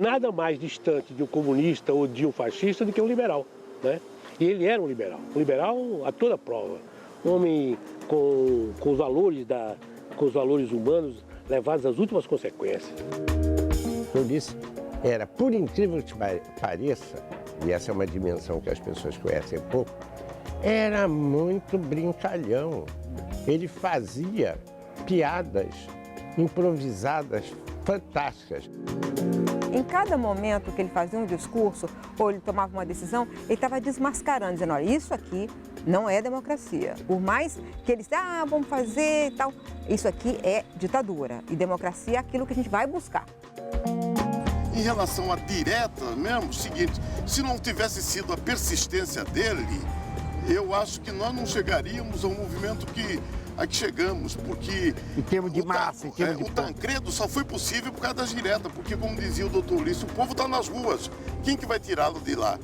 Nada mais distante de um comunista ou de um fascista do que um liberal, né? E ele era um liberal a toda prova. Um homem com os valores humanos levados às últimas consequências. Ulisses era, por incrível que pareça, e essa é uma dimensão que as pessoas conhecem pouco, era muito brincalhão. Ele fazia piadas improvisadas fantásticas. Em cada momento que ele fazia um discurso ou ele tomava uma decisão, ele estava desmascarando, dizendo, olha, isso aqui não é democracia. Por mais que ele disse, vamos fazer e tal, isso aqui é ditadura. E democracia é aquilo que a gente vai buscar. Em relação à direta mesmo, o seguinte, se não tivesse sido a persistência dele, eu acho que nós não chegaríamos ao movimento a que chegamos, porque em termos de massa, em termos de o Tancredo só foi possível por causa das diretas, porque, como dizia o doutor Ulisses, o povo está nas ruas. Quem que vai tirá-lo de lá?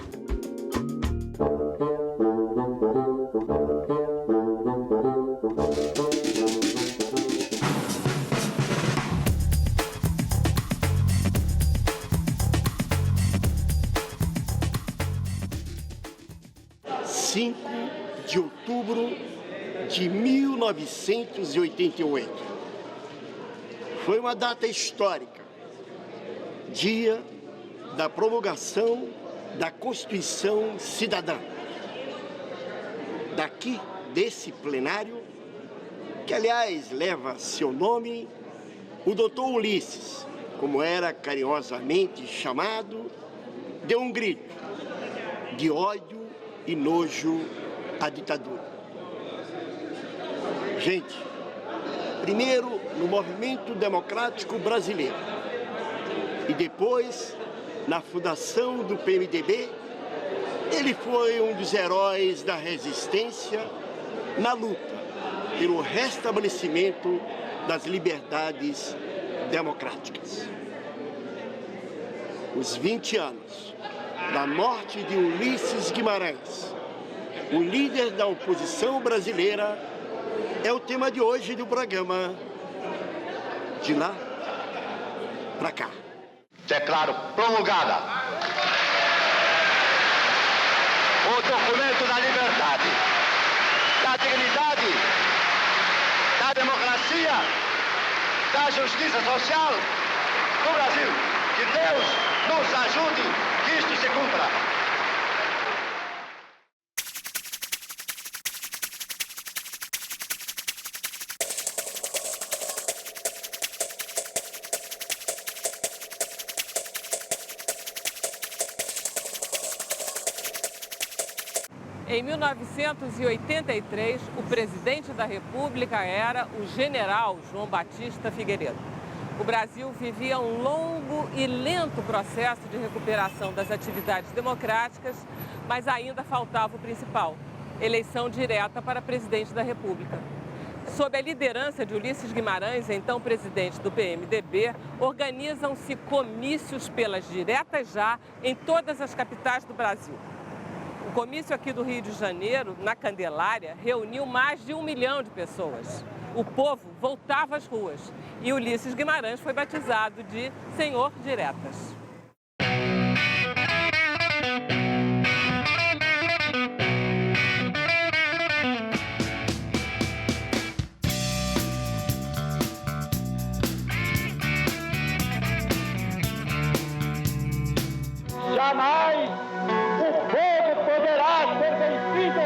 De outubro de 1988. Foi uma data histórica, dia da promulgação da Constituição Cidadã. Daqui, desse plenário, que aliás leva seu nome, o doutor Ulisses, como era carinhosamente chamado, deu um grito de ódio e nojo à ditadura. Gente, primeiro no movimento democrático brasileiro e depois na fundação do PMDB, ele foi um dos heróis da resistência na luta pelo restabelecimento das liberdades democráticas. Os 20 anos da morte de Ulisses Guimarães, o líder da oposição brasileira, é o tema de hoje do programa De Lá Pra Cá. Declaro promulgada o documento da liberdade, da dignidade, da democracia, da justiça social do Brasil. Que Deus nos ajude que isto se cumpra. Em 1983, o presidente da República era o general João Batista Figueiredo. O Brasil vivia um longo e lento processo de recuperação das atividades democráticas, mas ainda faltava o principal: eleição direta para presidente da República. Sob a liderança de Ulisses Guimarães, então presidente do PMDB, organizam-se comícios pelas diretas já em todas as capitais do Brasil. O comício aqui do Rio de Janeiro, na Candelária, reuniu mais de 1 milhão de pessoas. O povo voltava às ruas e Ulisses Guimarães foi batizado de Senhor Diretas. Jamais o povo poderá ser vencido.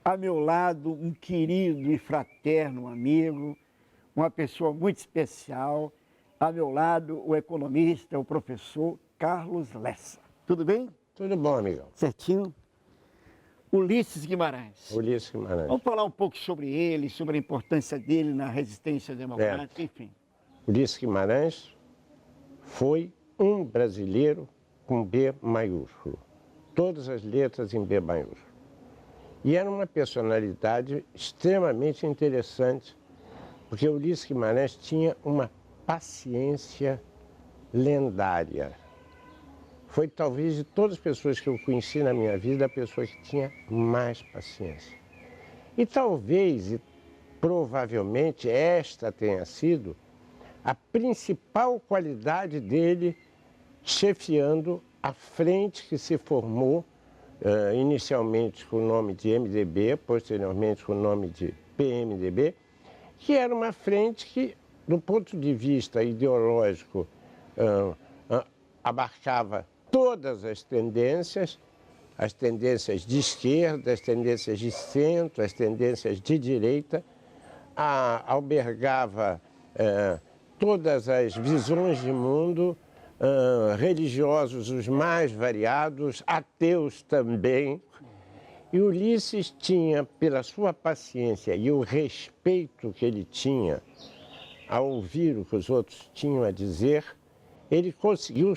A meu lado, um querido e fraterno amigo, uma pessoa muito especial. A meu lado, o economista, o professor Carlos Lessa. Tudo bem? Tudo bom, amigão. Certinho? Ulisses Guimarães. Ulisses Guimarães. Vamos falar um pouco sobre ele, sobre a importância dele na resistência democrática, enfim. Ulisses Guimarães foi um brasileiro com B maiúsculo. Todas as letras em B maiúsculo. E era uma personalidade extremamente interessante, porque Ulisses Guimarães tinha uma paciência lendária. Foi talvez de todas as pessoas que eu conheci na minha vida, a pessoa que tinha mais paciência. E talvez, e provavelmente, esta tenha sido a principal qualidade dele chefiando a frente que se formou, inicialmente com o nome de MDB, posteriormente com o nome de PMDB, que era uma frente que, do ponto de vista ideológico, abarcava todas as tendências de esquerda, as tendências de centro, as tendências de direita, albergava todas as visões de mundo, religiosos os mais variados, ateus também. E Ulisses tinha, pela sua paciência e o respeito que ele tinha a ouvir o que os outros tinham a dizer, ele conseguiu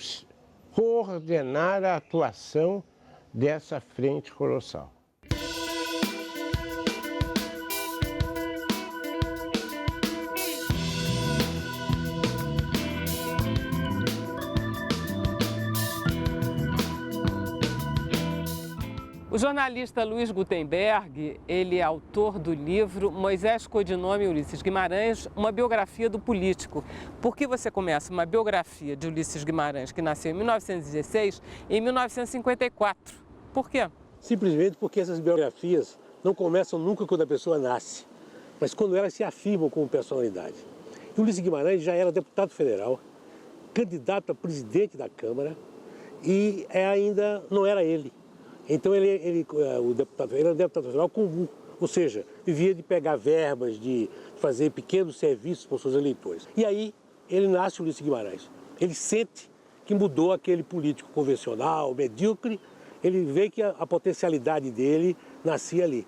coordenar a atuação dessa frente colossal. O jornalista Luiz Gutenberg, ele é autor do livro Moisés Codinome Ulisses Guimarães, uma biografia do político. Por que você começa uma biografia de Ulisses Guimarães, que nasceu em 1916, em 1954? Por quê? Simplesmente porque essas biografias não começam nunca quando a pessoa nasce, mas quando elas se afirmam como personalidade. E Ulisses Guimarães já era deputado federal, candidato a presidente da Câmara e ainda não era ele. Então ele era um deputado federal comum, ou seja, vivia de pegar verbas, de fazer pequenos serviços para os seus eleitores. E aí ele nasce Ulisses Guimarães. Ele sente que mudou aquele político convencional, medíocre, ele vê que a potencialidade dele nascia ali.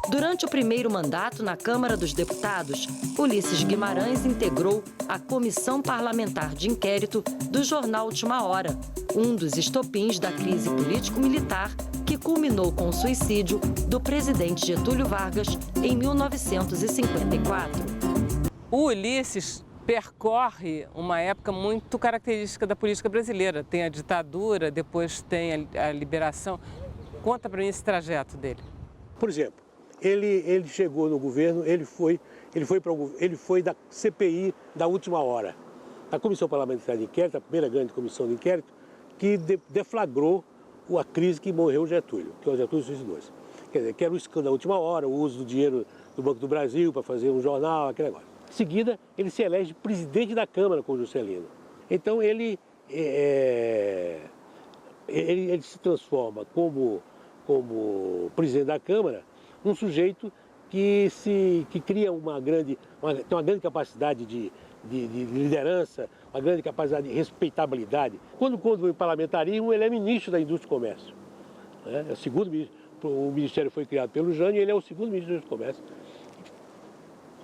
Durante o primeiro mandato na Câmara dos Deputados, Ulisses Guimarães integrou a Comissão Parlamentar de Inquérito do jornal Última Hora, um dos estopins da crise político-militar que culminou com o suicídio do presidente Getúlio Vargas em 1954. O Ulisses percorre uma época muito característica da política brasileira. Tem a ditadura, depois tem a liberação. Conta para mim esse trajeto dele. Por exemplo, ele chegou no governo, ele foi da CPI da Última Hora, a Comissão Parlamentar de Inquérito, a primeira grande comissão de inquérito, que deflagrou a crise que morreu o Getúlio, que o Getúlio suicidou-se. Quer dizer, que era o escândalo da Última Hora, o uso do dinheiro do Banco do Brasil para fazer um jornal, aquele negócio. Em seguida, ele se elege presidente da Câmara com o Juscelino. Então, ele se transforma como presidente da Câmara um sujeito que cria tem uma grande capacidade de liderança, uma grande capacidade de respeitabilidade. Quando o parlamentarismo, ele é ministro da Indústria e Comércio. Né? É o segundo ministro. O ministério foi criado pelo Jânio e ele é o segundo ministro da Indústria e Comércio.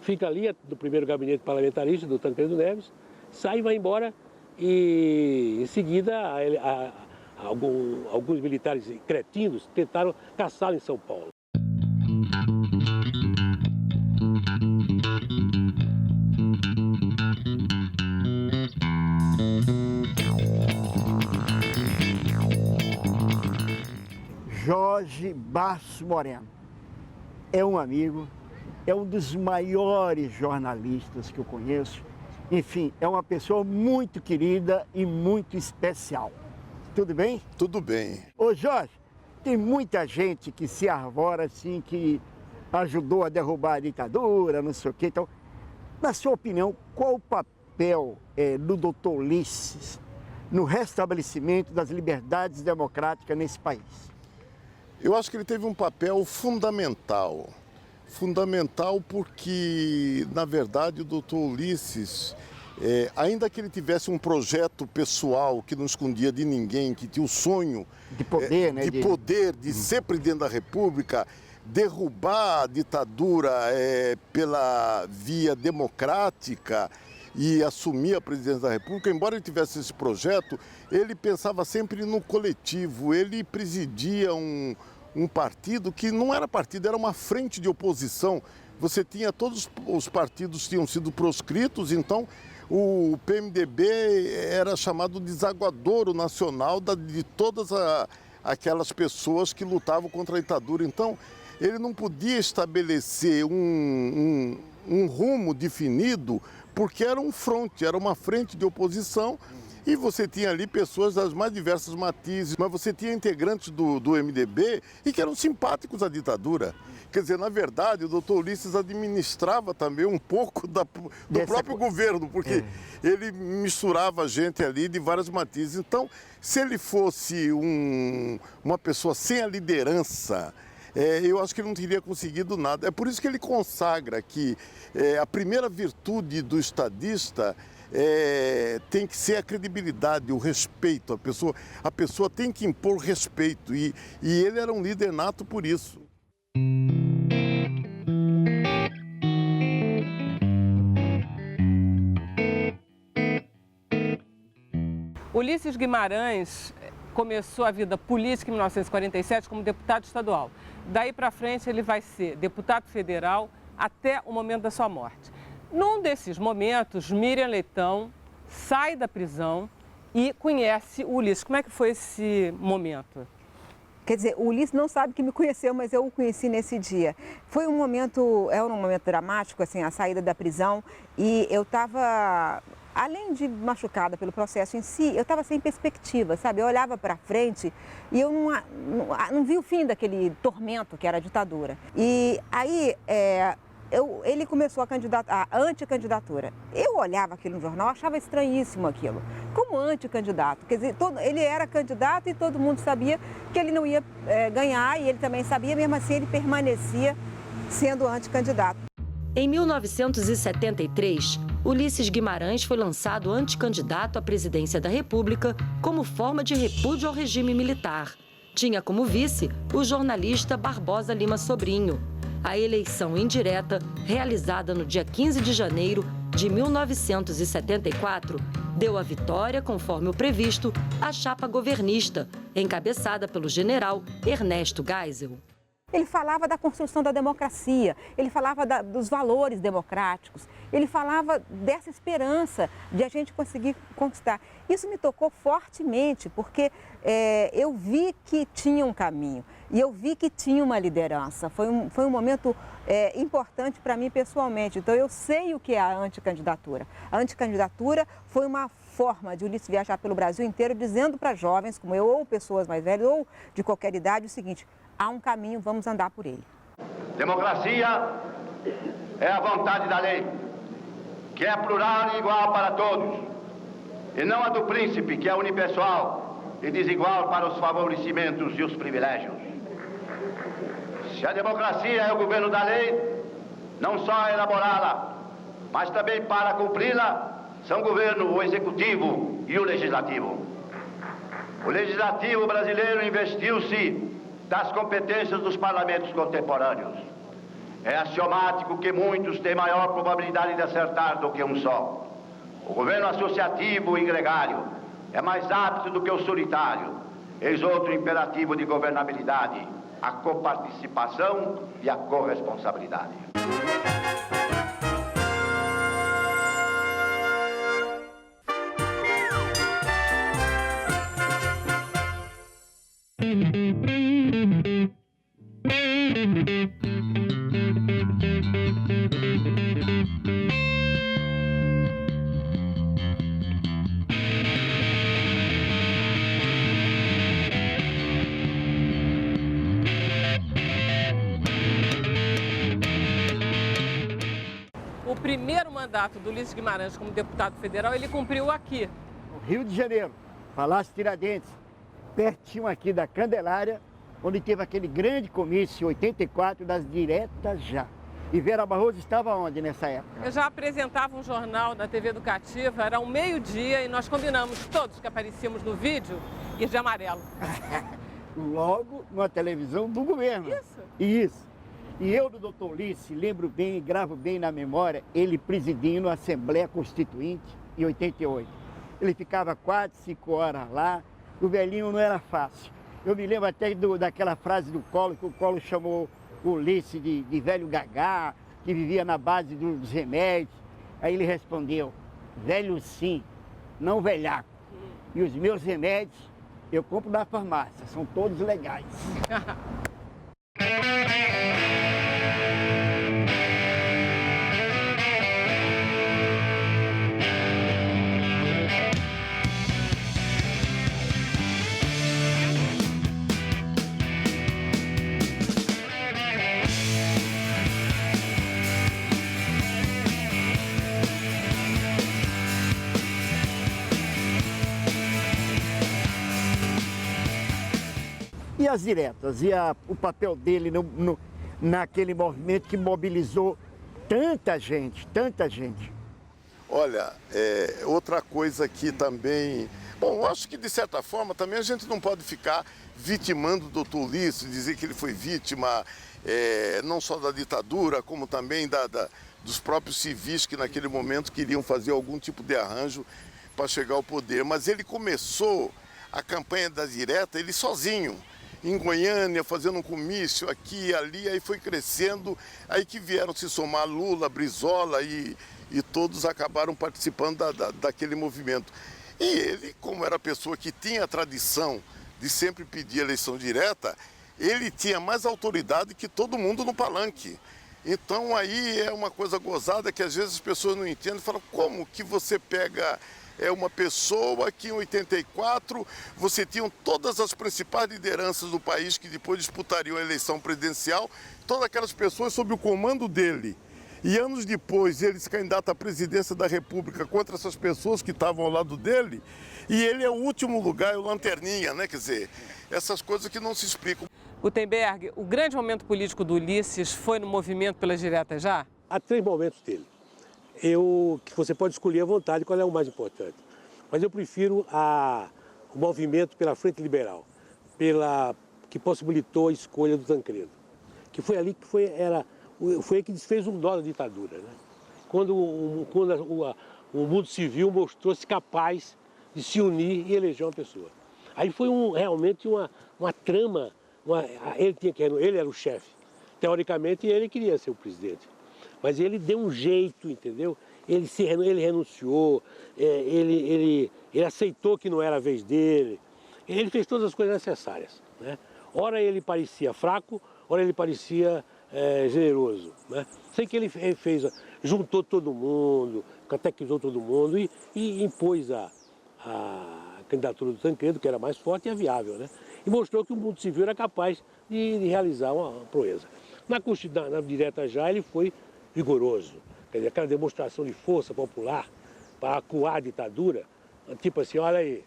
Fica ali no primeiro gabinete parlamentarista do Tancredo Neves, sai e vai embora e em seguida alguns militares cretinos tentaram caçá-lo em São Paulo. Jorge Basso Moreno é um amigo, é um dos maiores jornalistas que eu conheço. Enfim, é uma pessoa muito querida e muito especial. Tudo bem? Tudo bem. Ô Jorge, tem muita gente que se arvora assim, que ajudou a derrubar a ditadura, não sei o quê. Então, na sua opinião, qual o papel do doutor Ulisses no restabelecimento das liberdades democráticas nesse país? Eu acho que ele teve um papel fundamental. Fundamental porque, na verdade, o doutor Ulisses, ainda que ele tivesse um projeto pessoal que não escondia de ninguém, que tinha o sonho de poder, de ser presidente da República, derrubar a ditadura pela via democrática, e assumir a presidência da República, embora ele tivesse esse projeto, ele pensava sempre no coletivo. Ele presidia um partido que não era partido, era uma frente de oposição. Você tinha, todos os partidos tinham sido proscritos, então o PMDB era chamado desaguadouro nacional de todas aquelas pessoas que lutavam contra a ditadura. Então, ele não podia estabelecer um rumo definido, porque era um fronte, era uma frente de oposição, e você tinha ali pessoas das mais diversas matizes, mas você tinha integrantes do MDB e que eram simpáticos à ditadura. Quer dizer, na verdade, o doutor Ulisses administrava também um pouco do próprio governo, porque ele misturava gente ali de várias matizes. Então, se ele fosse uma pessoa sem a liderança, eu acho que ele não teria conseguido nada. É por isso que ele consagra que a primeira virtude do estadista tem que ser a credibilidade, o respeito. A pessoa tem que impor respeito e ele era um líder nato por isso. Ulisses Guimarães começou a vida política em 1947 como deputado estadual. Daí para frente ele vai ser deputado federal até o momento da sua morte. Num desses momentos, Miriam Leitão sai da prisão e conhece o Ulisses. Como é que foi esse momento? Quer dizer, o Ulisses não sabe que me conheceu, mas eu o conheci nesse dia. Era um momento dramático, assim, a saída da prisão, e eu estava, além de machucada pelo processo em si, eu estava sem perspectiva, sabe? Eu olhava para frente e eu não vi o fim daquele tormento que era a ditadura. E aí ele começou a anticandidatura. Eu olhava aquilo no jornal, achava estranhíssimo aquilo. Como anticandidato? Quer dizer, ele era candidato e todo mundo sabia que ele não ia ganhar, e ele também sabia, mesmo assim ele permanecia sendo anticandidato. Em 1973, Ulisses Guimarães foi lançado anticandidato à presidência da República como forma de repúdio ao regime militar. Tinha como vice o jornalista Barbosa Lima Sobrinho. A eleição indireta, realizada no dia 15 de janeiro de 1974, deu a vitória, conforme o previsto, à chapa governista, encabeçada pelo general Ernesto Geisel. Ele falava da construção da democracia, ele falava dos valores democráticos, ele falava dessa esperança de a gente conseguir conquistar. Isso me tocou fortemente, porque eu vi que tinha um caminho e eu vi que tinha uma liderança. Foi um momento importante para mim pessoalmente. Então, eu sei o que é a anticandidatura. A anticandidatura foi uma forma de Ulisses viajar pelo Brasil inteiro, dizendo para jovens como eu, ou pessoas mais velhas, ou de qualquer idade, o seguinte: há um caminho, vamos andar por ele. Democracia é a vontade da lei, que é plural e igual para todos, e não a do príncipe, que é unipessoal e desigual para os favorecimentos e os privilégios. Se a democracia é o governo da lei, não só elaborá-la, mas também para cumpri-la, são governo o executivo e o legislativo. O legislativo brasileiro investiu-se das competências dos parlamentos contemporâneos. É axiomático que muitos têm maior probabilidade de acertar do que um só. O governo associativo e gregário é mais apto do que o solitário. Eis outro imperativo de governabilidade: a coparticipação e a corresponsabilidade. O primeiro mandato do Ulisses Guimarães como deputado federal, ele cumpriu aqui. No Rio de Janeiro, Palácio Tiradentes, pertinho aqui da Candelária, onde teve aquele grande comício em 84 das diretas já. E Vera Barroso estava onde nessa época? Eu já apresentava um jornal na TV Educativa, era 12h e nós combinamos, todos que aparecíamos no vídeo, ir de amarelo. Logo numa televisão do governo. Isso. Isso. E eu, do doutor Ulisses, lembro bem, gravo bem na memória, ele presidindo a Assembleia Constituinte em 88. Ele ficava 4, 5 horas lá, o velhinho não era fácil. Eu me lembro até daquela frase do Collor, que o Collor chamou o Ulisses de velho gagá, que vivia na base dos remédios. Aí ele respondeu, velho sim, não velhaco. E os meus remédios eu compro na farmácia, são todos legais. E as diretas? E o papel dele naquele movimento que mobilizou tanta gente, tanta gente? Olha, outra coisa aqui também... Bom, eu acho que de certa forma também a gente não pode ficar vitimando o doutor Ulisses, dizer que ele foi vítima não só da ditadura, como também dos próprios civis que naquele momento queriam fazer algum tipo de arranjo para chegar ao poder. Mas ele começou a campanha da direta, ele sozinho, em Goiânia, fazendo um comício aqui e ali, aí foi crescendo, aí que vieram se somar Lula, Brizola e todos acabaram participando daquele movimento. E ele, como era a pessoa que tinha a tradição de sempre pedir eleição direta, ele tinha mais autoridade que todo mundo no palanque. Então aí é uma coisa gozada que às vezes as pessoas não entendem, falam, como que você pega... uma pessoa que em 84 você tinha todas as principais lideranças do país que depois disputariam a eleição presidencial, todas aquelas pessoas sob o comando dele. E anos depois ele se candidata à presidência da República contra essas pessoas que estavam ao lado dele, e ele é o último lugar, é o lanterninha, né? Quer dizer, essas coisas que não se explicam. Gutenberg, o grande momento político do Ulisses foi no movimento pelas diretas já? Há 3 momentos dele. Que você pode escolher à vontade qual é o mais importante. Mas eu prefiro o movimento pela Frente Liberal, que possibilitou a escolha do Tancredo. Que foi ali que foi aí que desfez um nó da ditadura, né? Quando o mundo civil mostrou-se capaz de se unir e eleger uma pessoa. Aí foi realmente uma trama, ele era o chefe. Teoricamente ele queria ser o presidente. Mas ele deu um jeito, entendeu? Ele renunciou, ele aceitou que não era a vez dele. Ele fez todas as coisas necessárias, né? Ora ele parecia fraco, ora ele parecia generoso, né? Sei que ele juntou todo mundo, catequizou todo mundo e impôs a candidatura do Tancredo, que era mais forte e viável, né? E mostrou que o mundo civil era capaz de realizar uma proeza. Na direta já ele foi vigoroso, quer dizer, aquela demonstração de força popular para acuar a ditadura, tipo assim, olha aí,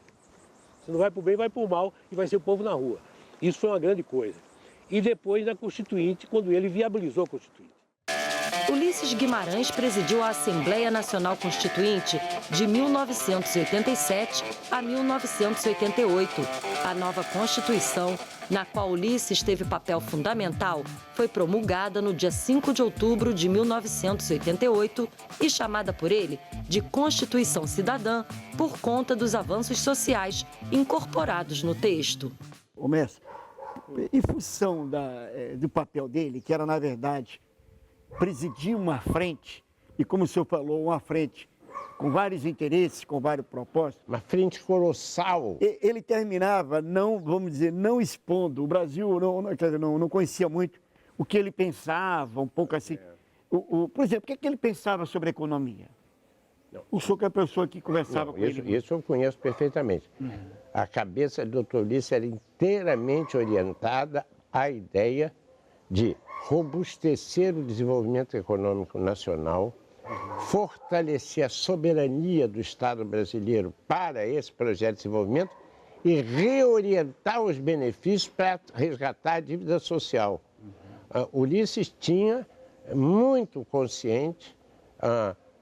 se não vai para o bem, vai para o mal e vai ser o povo na rua. Isso foi uma grande coisa. E depois na Constituinte, quando ele viabilizou a Constituinte. Ulisses Guimarães presidiu a Assembleia Nacional Constituinte de 1987 a 1988. A nova Constituição, na qual Ulisses teve papel fundamental, foi promulgada no dia 5 de outubro de 1988 e chamada por ele de Constituição Cidadã por conta dos avanços sociais incorporados no texto. Ô, mestre, em função do papel dele, que era, na verdade, presidir uma frente, e como o senhor falou, uma frente com vários interesses, com vários propósitos. Uma frente colossal. Ele terminava, vamos dizer, não expondo. O Brasil não conhecia muito o que ele pensava, um pouco assim. Por exemplo, o que ele pensava sobre a economia? Não. O senhor que é a pessoa que conversava com ele. Isso eu conheço perfeitamente. A cabeça do Dr. Ulisses era inteiramente orientada à ideia de robustecer o desenvolvimento econômico nacional, fortalecer a soberania do Estado brasileiro para esse projeto de desenvolvimento e reorientar os benefícios para resgatar a dívida social. Ulisses tinha muito consciente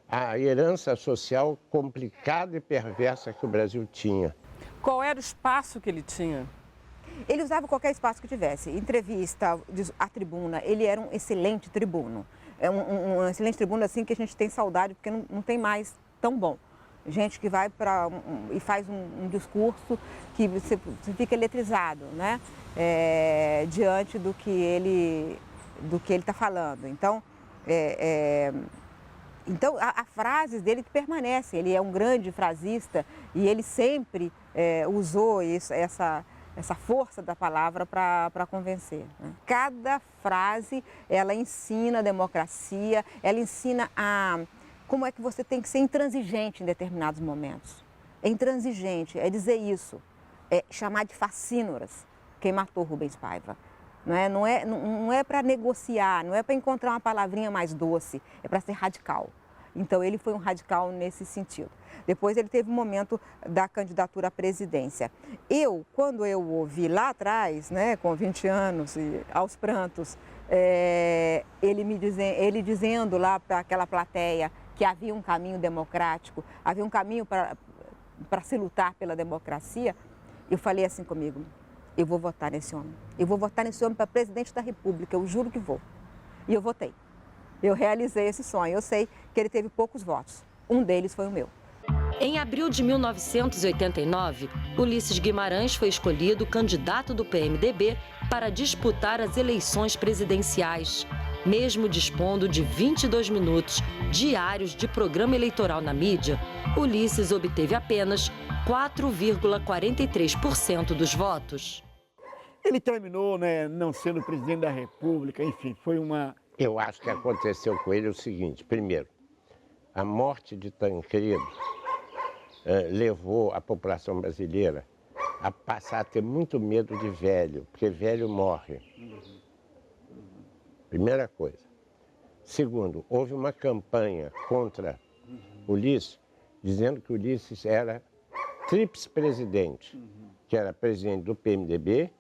a herança social complicada e perversa que o Brasil tinha. Qual era o espaço que ele tinha? Ele usava qualquer espaço que tivesse, entrevista, a tribuna, ele era um excelente tribuno. É um excelente tribuno assim que a gente tem saudade, porque não tem mais tão bom. Gente que vai e faz um discurso que você fica eletrizado, né? Diante do que ele está falando. Então, a frase dele que permanece, ele é um grande frasista e ele sempre usou essa força da palavra para convencer. Né? Cada frase, ela ensina a democracia, ela ensina como é que você tem que ser intransigente em determinados momentos. É intransigente, é dizer isso, é chamar de facínoras quem matou Rubens Paiva. Não é para negociar, não é para encontrar uma palavrinha mais doce, é para ser radical. Então, ele foi um radical nesse sentido. Depois, ele teve um momento da candidatura à presidência. Quando eu ouvi lá atrás, né, com 20 anos e aos prantos, ele dizendo lá para aquela plateia que havia um caminho democrático, havia um caminho para se lutar pela democracia, eu falei assim comigo: eu vou votar nesse homem. Eu vou votar nesse homem para presidente da República, eu juro que vou. E eu votei. Eu realizei esse sonho. Eu sei que ele teve poucos votos. Um deles foi o meu. Em abril de 1989, Ulisses Guimarães foi escolhido candidato do PMDB para disputar as eleições presidenciais. Mesmo dispondo de 22 minutos diários de programa eleitoral na mídia, Ulisses obteve apenas 4,43% dos votos. Ele terminou, né, não sendo presidente da República, enfim, foi uma... Eu acho que aconteceu com ele o seguinte: primeiro, a morte de Tancredo levou a população brasileira a passar a ter muito medo de velho, porque velho morre. Primeira coisa. Segundo, houve uma campanha contra Ulisses, dizendo que Ulisses era tríplice presidente, que era presidente do PMDB,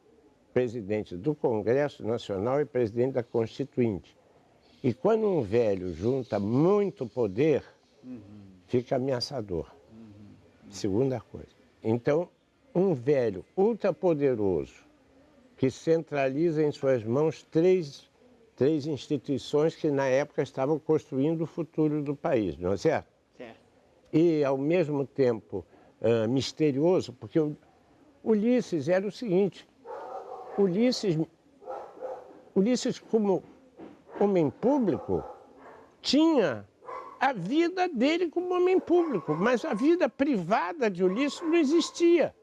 presidente do Congresso Nacional e presidente da Constituinte. E quando um velho junta muito poder, fica ameaçador. Segunda coisa. Então, um velho ultrapoderoso que centraliza em suas mãos três instituições que na época estavam construindo o futuro do país, não é certo? Certo. E ao mesmo tempo misterioso, porque Ulisses era o seguinte: Ulisses como homem público tinha a vida dele como homem público, mas a vida privada de Ulisses não existia.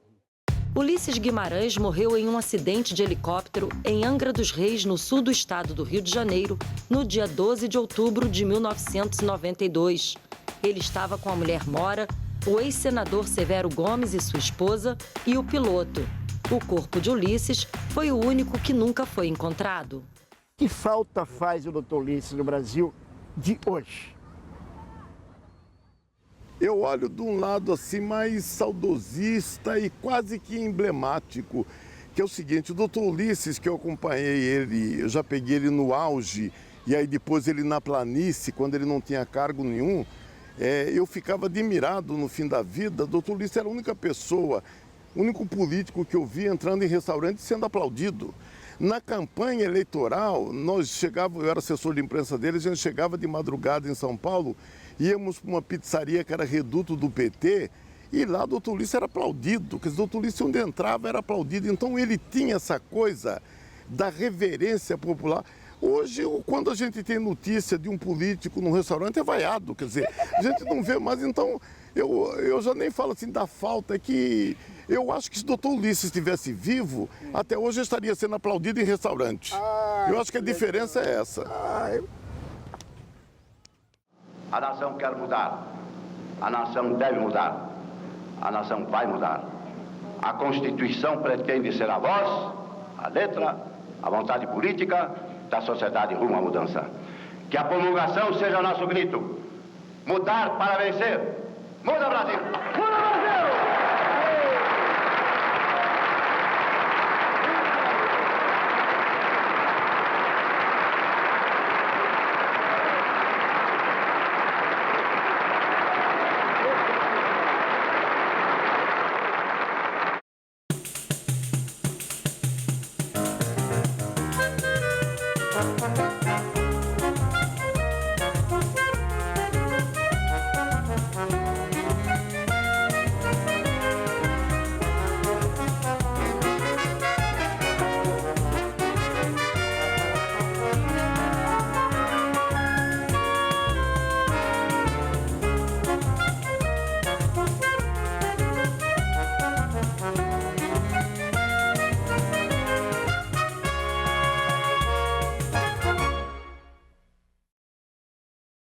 Ulisses Guimarães morreu em um acidente de helicóptero em Angra dos Reis, no sul do estado do Rio de Janeiro, no dia 12 de outubro de 1992. Ele estava com a mulher Mora, o ex-senador Severo Gomes e sua esposa e o piloto. O corpo de Ulisses foi o único que nunca foi encontrado. Que falta faz o doutor Ulisses no Brasil de hoje? Eu olho de um lado assim mais saudosista e quase que emblemático, que é o seguinte: o doutor Ulisses, que eu acompanhei ele, eu já peguei ele no auge, e aí depois ele na planície, quando ele não tinha cargo nenhum, eu ficava admirado no fim da vida. O doutor Ulisses era a única pessoa, o único político que eu vi entrando em restaurante sendo aplaudido. Na campanha eleitoral, eu era assessor de imprensa dele, a gente chegava de madrugada em São Paulo, íamos para uma pizzaria que era reduto do PT, e lá o doutor Ulisses era aplaudido. Quer dizer, o doutor Ulisses, onde entrava, era aplaudido. Então ele tinha essa coisa da reverência popular. Hoje, quando a gente tem notícia de um político num restaurante, é vaiado. Quer dizer, a gente não vê mais. Então, eu já nem falo assim da falta, é que eu acho que se o doutor Ulisses estivesse vivo, até hoje ele estaria sendo aplaudido em restaurante. Eu acho que a diferença é essa. A nação quer mudar. A nação deve mudar. A nação vai mudar. A Constituição pretende ser a voz, a letra, a vontade política da sociedade rumo à mudança. Que a promulgação seja nosso grito. Mudar para vencer. Muda, Brasil! Muda, Brasil! Música